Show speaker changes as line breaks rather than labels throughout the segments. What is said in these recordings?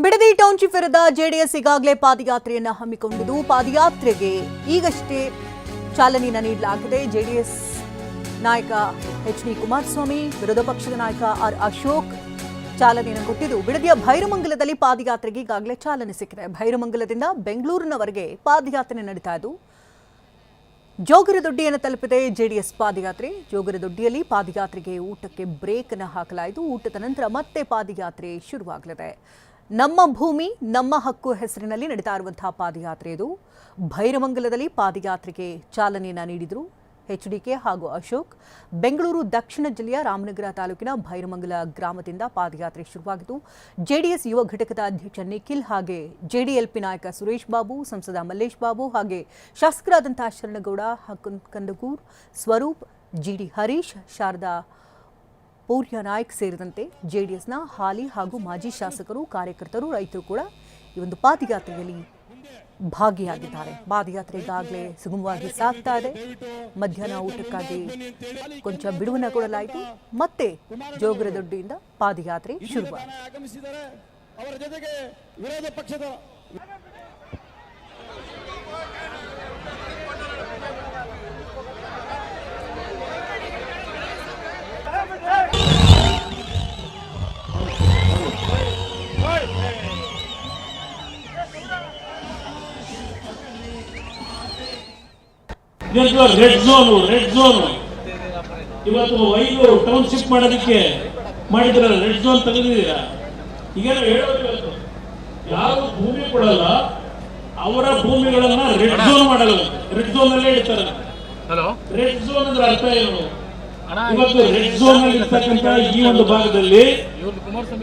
Bidadi township ವಿರುದ್ಧ JDS ಈಗಾಗಲೇ ಪಾದಯಾತ್ರೆಯನ್ನು ಹಮ್ಮಿಕೊಂಡಿದ್ದು ಪಾದಯಾತ್ರೆಗೆ ಈಗಷ್ಟೇ ಚಾಲನೆಯನ್ನು ನೀಡಲಾಗಿದೆ. ಜೆಡಿಎಸ್ ನಾಯಕ ಎಚ್ ಡಿ ಕುಮಾರಸ್ವಾಮಿ, ವಿರೋಧ ಪಕ್ಷದ ನಾಯಕ ಆರ್ ಅಶೋಕ್ ಚಾಲನೆಯನ್ನು ಕೊಟ್ಟಿದ್ದು ಬಿಡದಿಯ ಭೈರಮಂಗಲದಲ್ಲಿ ಪಾದಯಾತ್ರೆಗೆ ಈಗಾಗಲೇ ಚಾಲನೆ ಸಿಕ್ಕಿದೆ. ಭೈರಮಂಗಲದಿಂದ ಬೆಂಗಳೂರಿನವರೆಗೆ ಪಾದಯಾತ್ರೆ ನಡೀತಾ ಇದ್ದು ಜೋಗರದೊಡ್ಡಿಯನ್ನು ತಲುಪಿದೆ ಜೆಡಿಎಸ್ ಪಾದಯಾತ್ರೆ. ಜೋಗರದೊಡ್ಡಿಯಲ್ಲಿ ಪಾದಯಾತ್ರೆಗೆ ಊಟಕ್ಕೆ ಬ್ರೇಕ್ ಅನ್ನು ಹಾಕಲಾಯಿತು. ಊಟದ ನಂತರ ಮತ್ತೆ ಪಾದಯಾತ್ರೆ ಶುರುವಾಗಲಿದೆ. ನಮ್ಮ ಭೂಮಿ ನಮ್ಮ ಹಕ್ಕು ಹೆಸರಿನಲ್ಲಿ ನಡೀತಾ ಇರುವಂತಹ ಪಾದಯಾತ್ರೆ ಇದು. ಭೈರಮಂಗಲದಲ್ಲಿ ಪಾದಯಾತ್ರೆಗೆ ಚಾಲನೆಯನ್ನು ನೀಡಿದರು ಎಚ್ಡಿಕೆ ಹಾಗೂ ಅಶೋಕ್. ಬೆಂಗಳೂರು ದಕ್ಷಿಣ ಜಿಲ್ಲೆಯ ರಾಮನಗರ ತಾಲೂಕಿನ ಭೈರಮಂಗಲ ಗ್ರಾಮದಿಂದ ಪಾದಯಾತ್ರೆ ಶುರುವಾಗಿತ್ತು. ಜೆಡಿಎಸ್ ಯುವ ಘಟಕದ ಅಧ್ಯಕ್ಷ ನಿಖಿಲ್ ಹಾಗೆ ಜೆಡಿಎಲ್ಪಿ ನಾಯಕ ಸುರೇಶ್ ಬಾಬು, ಸಂಸದ ಮಲ್ಲೇಶ್ ಬಾಬು ಹಾಗೆ ಶಾಸಕರಾದಂತಹ ಶರಣಗೌಡ ಕಂದಗೂರ್, ಸ್ವರೂಪ್, ಜಿಡಿ ಹರೀಶ್, ಶಾರದಾ ಪೂರ್ಯ ನಾಯ್ಕ್ ಸೇರಿದಂತೆ ಜೆಡಿಎಸ್ನ ಹಾಲಿ ಹಾಗೂ ಮಾಜಿ ಶಾಸಕರು, ಕಾರ್ಯಕರ್ತರು, ರೈತರು ಕೂಡ ಈ ಒಂದು ಪಾದಯಾತ್ರೆಯಲ್ಲಿ ಭಾಗಿಯಾಗಿದ್ದಾರೆ. ಪಾದಯಾತ್ರೆ ಈಗಾಗಲೇ ಸುಗಮವಾಗಿ ಸಾಗ್ತಾ ಇದೆ. ಮಧ್ಯಾಹ್ನ ಊಟಕ್ಕಾಗಿ ಕೊಂಚ ಬಿಡುವನ್ನು ಕೊಡಲಾಯಿತು. ಮತ್ತೆ ಜೋಗರದೊಡ್ಡಿಯಿಂದ ಪಾದಯಾತ್ರೆ ಶುರುವಾಯಿತು.
ರೆಡ್ ಝೋನ್ ಇವತ್ತು 5 ಟೌನ್ಶಿಪ್ ಮಾಡೋದಕ್ಕೆ ಮಾಡಿದ್ರಲ್ಲ, ರೆಡ್ ಝೋನ್ ತೆಗೆದಿದ್ದೀರಾ. ಈಗೇನೋ ಹೇಳೋದು, ಯಾರು ಭೂಮಿ ಕೊಡಲ್ಲ ಅವರ ಭೂಮಿಗಳನ್ನ ರೆಡ್ ಝೋನ್ ಮಾಡಲ್ಲ, ರೆಡ್ ಝೋನ್ ಅಲ್ಲೇ ಇಡ್ತಾರೆ. ರೆಡ್ ಝೋನ್ ಅಂದ್ರೆ ಅರ್ಥ ಏನು? ಇವತ್ತು ರೆಡ್ ಝೋನ್ ಅಲ್ಲಿ ಇರ್ತಕ್ಕಂಥ ಈ ಒಂದು ಭಾಗದಲ್ಲಿ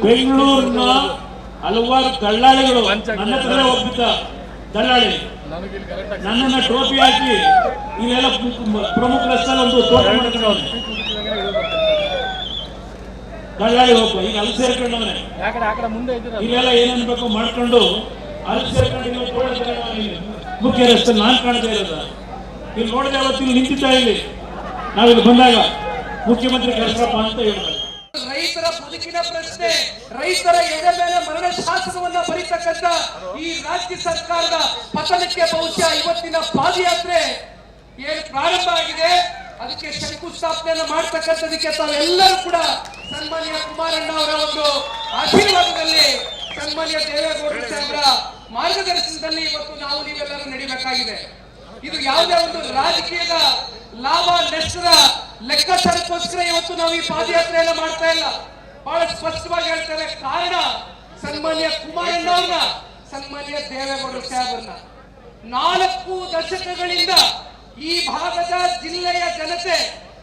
ಬೆಂಗಳೂರಿನ ಹಲವಾರು ದಳ್ಳಾಳಿಗಳು ನನ್ನ ಹತ್ರ ಹೋಗ್ಬಿಟ್ಟ ದಳ್ಳಾಳಿ ನನ್ನನ್ನ ಟ್ರೋಫಿ ಹಾಕಿ ಇಲ್ಲೆಲ್ಲ ಪ್ರಮುಖ ರಸ್ತೆಯಲ್ಲಿ ಒಂದು ತೋಟ ಮಾಡ್ಕೊಂಡವ್ರೆ. ದಳ್ಳಾಳಿ ಹೋಗ್ಬ ಈಗ ಅಲ್ಲಿ ಸೇರ್ಕೊಂಡವ್ರೆ. ಇಲ್ಲೆಲ್ಲ ಏನೇನ್ಬೇಕು ಮಾಡ್ಕೊಂಡು ಅಲ್ಲಿ ಸೇರ್ಕೊಂಡು ಮುಖ್ಯ ರಸ್ತೆ ನಾನ್ ಕಾಣ್ತಾ ಇರೋದ. ಇಲ್ಲಿ ನೋಡಿದೆ ಅವತ್ತು ಇಲ್ಲಿ ನಿಂತಿದ್ದ, ಇಲ್ಲಿ ನಾವಿಲ್ಲಿ ಬಂದಾಗ ಮುಖ್ಯಮಂತ್ರಿ ಕಳಿಸಪ್ಪ ಅಂತ ಹೇಳಿದ್ರು.
ರೈತರ ಬದುಕಿನ ಪ್ರಶ್ನೆ, ರೈತರ ಎದೆ ಮೇಲೆ ಮರಣ ಶಾಸನವನ್ನ ಬರೀತಕ್ಕಂಥ ಈ ರಾಜ್ಯ ಸರ್ಕಾರದ ಪತನಕ್ಕೆ ಬಹುಶಃ ಇವತ್ತಿನ ಪಾದಯಾತ್ರೆ ಏನು ಪ್ರಾರಂಭ ಆಗಿದೆ, ಅದಕ್ಕೆ ಶಂಕುಸ್ಥಾಪನೆಯನ್ನು ಮಾಡ್ತಕ್ಕಂಥದಕ್ಕೆ ತಾವೆಲ್ಲರೂ ಕೂಡ ಸನ್ಮಾನ್ಯ ಕುಮಾರಣ್ಣ ಅವರ ಒಂದು ಆಶೀರ್ವಾದದಲ್ಲಿ, ಸನ್ಮಾನ್ಯ ದೇವೇಗೌಡರ ಸಾಹೇಬರ ಮಾರ್ಗದರ್ಶನದಲ್ಲಿ ಇವತ್ತು ನಾವು ನೀವೆಲ್ಲರೂ ನಡಿಬೇಕಾಗಿದೆ. ಇದು ಯಾವುದೇ ಒಂದು ರಾಜಕೀಯದ ಲಾಭ ನಷ್ಟದ ಲೆಕ್ಕಾಚಾರಕ್ಕೋಸ್ಕರ ಇವತ್ತು ನಾವು ಈ ಪಾದಯಾತ್ರೆಯನ್ನ ಮಾಡ್ತಾ ಇಲ್ಲ. ಬಹಳ ಸ್ಪಷ್ಟವಾಗಿ ಹೇಳ್ತೇವೆ. ಕಾರಣ ಸನ್ಮಾನ್ಯ ಕುಮಾರಣ್ಣ ಅವ್ರನ್ನ, ಸನ್ಮಾನ್ಯ ದೇವೇಗೌಡರ ಸಾಹೇಬರನ್ನ 4 ದಶಕಗಳಿಂದ ಈ ಭಾಗದ ಜಿಲ್ಲೆಯ ಜನತೆ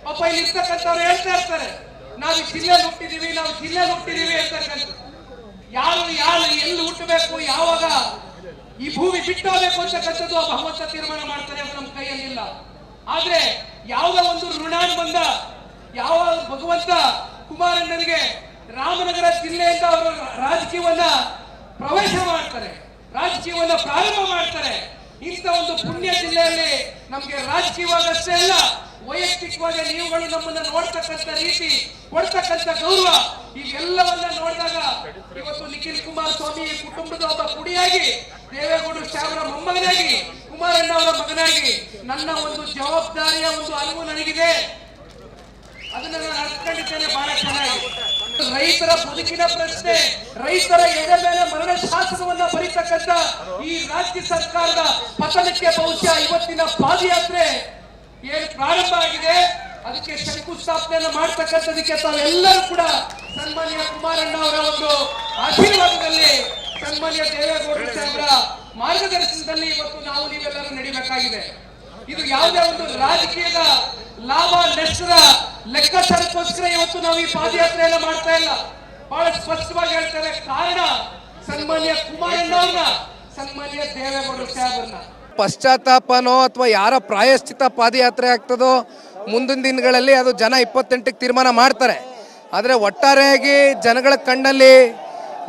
ಪಾಪ ಇಲ್ಲಿ ಇರ್ತಕ್ಕಂಥವ್ರು ಹೇಳ್ತಾ ಇರ್ತಾರೆ, ನಾವು ಜಿಲ್ಲೆಯಲ್ಲಿ ಹುಟ್ಟಿದೀವಿ ಅಂತಕ್ಕಂಥ. ಯಾರು ಎಲ್ಲಿ ಹುಟ್ಟಬೇಕು, ಯಾವಾಗ ಈ ಭೂಮಿ ಬಿಟ್ಟೋಗ್ಬೇಕು ಅಂತಕ್ಕಂಥದ್ದು ಆ ಭಗವಂತ ತೀರ್ಮಾನ ಮಾಡ್ತಾರೆ, ಅದು ನಮ್ಮ ಕೈಯಲ್ಲಿಲ್ಲ. ಆದ್ರೆ ಯಾವುದೋ ಒಂದು ಋಣಾನುಬಂಧ, ಯಾವ ಭಗವಂತ ಕುಮಾರಣ್ಣನಿಗೆ ರಾಮನಗರ ಜಿಲ್ಲೆಯಿಂದ ಅವರು ರಾಜಕೀಯವನ್ನ ಪ್ರವೇಶ ಮಾಡ್ತಾರೆ, ರಾಜಕೀಯವನ್ನ ಪ್ರಾರಂಭ ಮಾಡ್ತಾರೆ. ಇಂಥ ಒಂದು ಪುಣ್ಯ ಜಿಲ್ಲೆಯಲ್ಲಿ ನಮ್ಗೆ ರಾಜಕೀಯವಾಗಷ್ಟೇ ಅಲ್ಲ, ವೈಯಕ್ತಿಕವಾಗಿ ನೀವುಗಳು ನಮ್ಮನ್ನ ನೋಡ್ತಕ್ಕಂಥ ರೀತಿ, ಕೊಡ್ತಕ್ಕಂಥ ಗೌರವ, ಇವೆಲ್ಲವನ್ನ ನೋಡಿದಾಗ ಇವತ್ತು ನಿಖಿಲ್ ಕುಮಾರಸ್ವಾಮಿ ಕುಟುಂಬದ ಒಬ್ಬ ಕುಡಿಯಾಗಿ, ದೇವೇಗೌಡರ ಸಾಹೇಬರ ಮೊಮ್ಮಗನಾಗಿ, ಕುಮಾರಣ್ಣ ಅವರ ಮಗನಾಗಿ ನನ್ನ ಒಂದು ಜವಾಬ್ದಾರಿಯ ಒಂದು ಅರಿವು ನನಗಿದೆ. ಅದನ್ನ ನಾನು ಅರ್ಥಕೊಂಡಿದ್ದೇನೆ ಬಹಳ ಚೆನ್ನಾಗಿ. ರೈತರ ಬದುಕಿನ ಪ್ರಶ್ನೆ, ರೈತರ ಎದೆ ಮೇಲೆ ಮರಣ ಶಾಸನವನ್ನ ಬರೀತಕ್ಕಂಥ ಈ ರಾಜ್ಯ ಸರ್ಕಾರದ ಪತನಕ್ಕೆ ಬಹುಶಃ ಇವತ್ತಿನ ಪಾದಯಾತ್ರೆ ಏನು ಪ್ರಾರಂಭ ಆಗಿದೆ, ಅದಕ್ಕೆ ಶಂಕುಸ್ಥಾಪನೆಯನ್ನು ಮಾಡ್ತಕ್ಕಂಥದಕ್ಕೆ ತಾವೆಲ್ಲರೂ ಕೂಡ ಸನ್ಮಾನ್ಯ ಕುಮಾರಣ್ಣ ಅವರ ಒಂದು ಆಶೀರ್ವಾದದಲ್ಲಿ, ಸನ್ಮಾನ್ಯ ದೇವೇಗೌಡರ ಸಾಹೇಬರ ಮಾರ್ಗದರ್ಶನದಲ್ಲಿ ಇವತ್ತು ನಾವು ನೀವೆಲ್ಲರೂ ನಡಿಬೇಕಾಗಿದೆ. ಇದು ಯಾವುದೇ ಒಂದು ರಾಜಕೀಯದ ಲಾಭ ನಷ್ಟದ ಲೆಕ್ಕಾಚಾರಕ್ಕೋಸ್ಕರ ಇವತ್ತು ನಾವು ಈ ಪಾದಯಾತ್ರೆಯನ್ನ ಮಾಡ್ತಾ ಇಲ್ಲ. ಬಹಳ ಸ್ಪಷ್ಟವಾಗಿ ಹೇಳ್ತೇವೆ. ಕಾರಣ ಸನ್ಮಾನ್ಯ ಕುಮಾರಣ್ಣ ಅವ್ರನ್ನ, ಸನ್ಮಾನ್ಯ ದೇವೇಗೌಡರ ಸಾಹೇಬರನ್ನ.
ಪಶ್ಚಾತ್ತಾಪನೋ ಅಥವಾ ಯಾರ ಪ್ರಾಯಶ್ಚಿತ ಪಾದಯಾತ್ರೆ ಆಗ್ತದೋ ಮುಂದಿನ ದಿನಗಳಲ್ಲಿ ಅದು ಜನ 28ಕ್ಕೆ ತೀರ್ಮಾನ ಮಾಡ್ತಾರೆ. ಆದರೆ ಒಟ್ಟಾರೆಯಾಗಿ ಜನಗಳ ಕಣ್ಣಲ್ಲಿ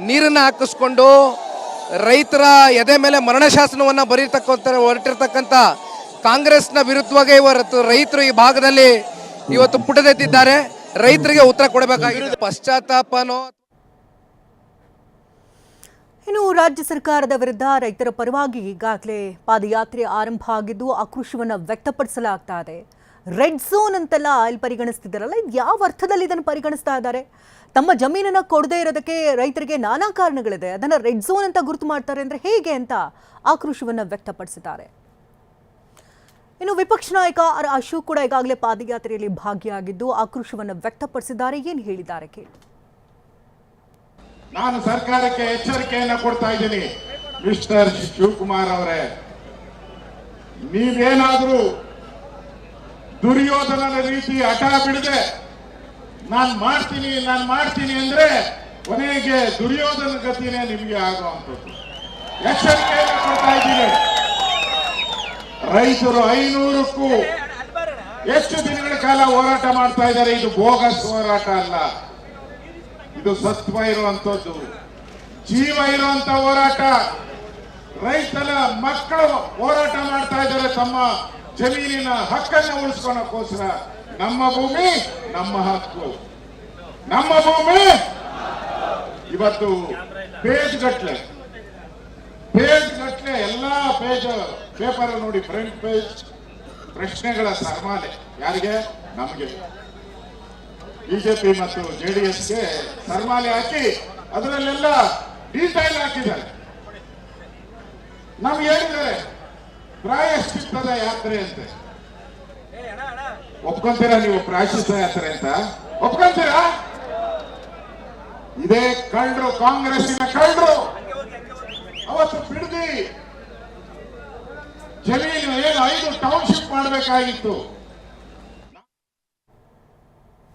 ನೀರನ್ನು ಹಾಕಿಸ್ಕೊಂಡು ರೈತರ ಎದೆ ಮೇಲೆ ಮರಣ ಶಾಸನವನ್ನು ಹೊರಟಿರ್ತಕ್ಕಂಥ ಕಾಂಗ್ರೆಸ್ನ ವಿರುದ್ಧವಾಗಿ ಇವತ್ತು ರೈತರು ಈ ಭಾಗದಲ್ಲಿ ಇವತ್ತು ಪುಟದೆದ್ದಿದ್ದಾರೆ. ರೈತರಿಗೆ ಉತ್ತರ ಕೊಡಬೇಕಾಗಿದೆ. ಪಶ್ಚಾತ್ತಾಪನೋ
ಇನ್ನು ರಾಜ್ಯ ಸರ್ಕಾರದ ವಿರುದ್ಧ ರೈತರ ಪರವಾಗಿ ಈಗಾಗಲೇ ಪಾದಯಾತ್ರೆ ಆರಂಭ ಆಗಿದ್ದು ಆಕ್ರೋಶವನ್ನು ವ್ಯಕ್ತಪಡಿಸಲಾಗ್ತಾ ಇದೆ. ರೆಡ್ ಝೋನ್ ಅಂತೆಲ್ಲ ಇಲ್ಲಿ ಪರಿಗಣಿಸ್ತಿದ್ದಾರಲ್ಲ, ಇದು ಯಾವ ಅರ್ಥದಲ್ಲಿ ಇದನ್ನು ಪರಿಗಣಿಸ್ತಾ ಇದ್ದಾರೆ? ತಮ್ಮ ಜಮೀನನ್ನು ಕೊಡದೇ ಇರೋದಕ್ಕೆ ರೈತರಿಗೆ ನಾನಾ ಕಾರಣಗಳಿದೆ, ಅದನ್ನು ರೆಡ್ ಝೋನ್ ಅಂತ ಗುರುತು ಮಾಡ್ತಾರೆ ಅಂದರೆ ಹೇಗೆ ಅಂತ ಆಕ್ರೋಶವನ್ನು ವ್ಯಕ್ತಪಡಿಸಿದ್ದಾರೆ. ಇನ್ನು ವಿಪಕ್ಷ ನಾಯಕ ಅಶೋಕ್ ಕೂಡ ಈಗಾಗಲೇ ಪಾದಯಾತ್ರೆಯಲ್ಲಿ ಭಾಗಿಯಾಗಿದ್ದು ಆಕ್ರೋಶವನ್ನು ವ್ಯಕ್ತಪಡಿಸಿದ್ದಾರೆ. ಏನು ಹೇಳಿದ್ದಾರೆ ಕೇಳಿ.
ನಾನು ಸರ್ಕಾರಕ್ಕೆ ಎಚ್ಚರಿಕೆಯನ್ನ ಕೊಡ್ತಾ ಇದ್ದೀನಿ. ಮಿಸ್ಟರ್ ಶಿವಕುಮಾರ್ ಅವರೇ, ನೀವೇನಾದ್ರೂ ದುರ್ಯೋಧನನ ರೀತಿ ಹಠ ಬಿಡದೆ ನಾನು ಮಾಡ್ತೀನಿ ಅಂದ್ರೆ ಕೊನೆಗೆ ದುರ್ಯೋಧನ ಗತಿನೇ ನಿಮಗೆ ಆಗುವಂಥದ್ದು. ಎಚ್ಚರಿಕೆಯನ್ನ ಕೊಡ್ತಾ ಇದ್ದೀನಿ. ರೈತರು 500ಕ್ಕೂ ಎಷ್ಟು ದಿನಗಳ ಕಾಲ ಹೋರಾಟ ಮಾಡ್ತಾ ಇದ್ದಾರೆ. ಇದು ಬೋಗಸ್ ಹೋರಾಟ ಅಲ್ಲ, ಇದು ಸತ್ವ ಇರುವಂತದ್ದು, ಜೀವ ಇರುವಂತ ಹೋರಾಟ. ರೈತರ ಮಕ್ಕಳು ಹೋರಾಟ ಮಾಡ್ತಾ ಇದ್ದಾರೆ ತಮ್ಮ ಜಮೀನಿನ ಹಕ್ಕನ್ನು ಉಳಿಸ್ಕೊಳ್ಳೋಕ್ಕೋಸ್ಕರ. ನಮ್ಮ ಭೂಮಿ ನಮ್ಮ ಹಕ್ಕು, ನಮ್ಮ ಭೂಮಿ. ಇವತ್ತು ಪೇಜ್ ಗಟ್ಲೆ ಎಲ್ಲಾ ಪೇಪರ್ ನೋಡಿ, ಫ್ರಂಟ್ ಪೇಜ್ ಪ್ರಶ್ನೆಗಳ ಸರ್ಮಾಲೆ. ಯಾರಿಗೆ? ನಮಗೆ, ಬಿಜೆಪಿ ಮತ್ತು ಜೆಡಿಎಸ್ಗೆ ಸರ್ಮಾಲೆ ಹಾಕಿ ಅದರಲ್ಲೆಲ್ಲ ಡೀಟೈಲ್ ಹಾಕಿದ್ದಾರೆ. ನಮ್ಗೆ ಹೇಳಿದ್ದಾರೆ ಪ್ರಾಯಶ್ಚಿತ್ತದ ಯಾತ್ರೆ ಅಂತೆ. ಒಪ್ಕೊಂತೀರಾ ನೀವು ಪ್ರಾಯಶ್ಚಿತ್ತ ಯಾತ್ರೆ ಅಂತ? ಒಪ್ಕೊಂತೀರಾ? ಇದೇ ಕಳ್ಳರು, ಕಾಂಗ್ರೆಸ್ಸಿನ ಕಳ್ಳರು ಅವತ್ತು ಬಿಡದಿ ಜಮೀನು ಏನು 5 ಟೌನ್ಶಿಪ್ ಮಾಡಬೇಕಾಗಿತ್ತು,